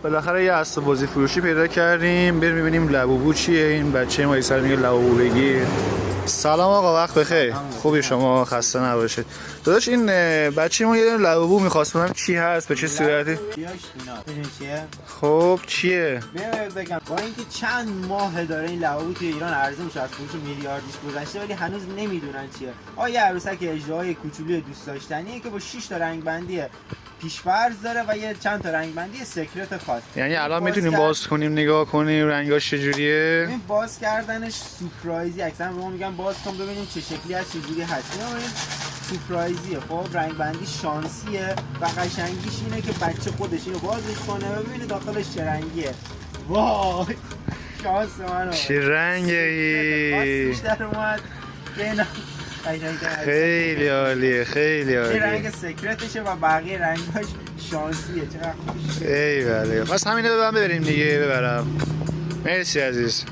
بالاخره یه اسب بازی فروشی پیدا کردیم. بریم ببینیم لبوبو چیه. این بچه ما سر میگه لبوبو بگیر. سلام آقا، وقت بخیر. خوبی شما؟ خسته نباشید. داداش این بچه ما یه لبوبو می‌خواست، ببینم چی هست، به چه صورتی. چیه؟ خب چیه؟ بگم با اینکه چند ماه داره این لبوبو توی ایران عرضه میشه، از فروش میلیاردیش گذشته، ولی هنوز نمیدونن چیه. یه عروسک اژدهای کوچولوی دوست داشتنیه که با 6 تا رنگ بندی پیش‌فرض داره و یه چند تا رنگ بندی سکرت خاص. یعنی الان میتونیم باز کنیم نگاه کنیم رنگاش چجوریه؟ این باز کردنش سورپرایزی، اکثرا به ما میگن باز کن ببینیم چه شکلی هست، چه جوری هست. این سورپرایزیه. خب رنگ بندی شانسیه و قشنگیش اینه که بچه خودش اینو بازش کنه و ببینه داخلش چه رنگیه. وای شانس منو. چه رنگی؟ در اومد. خیلی عالیه، خیلی عالیه. این رنگ سکرتشه و بقیه رنگاش شانسیه. چقدر خوش. ای بله. پس همینو ببریم دیگه، ببرم. مرسی عزیز.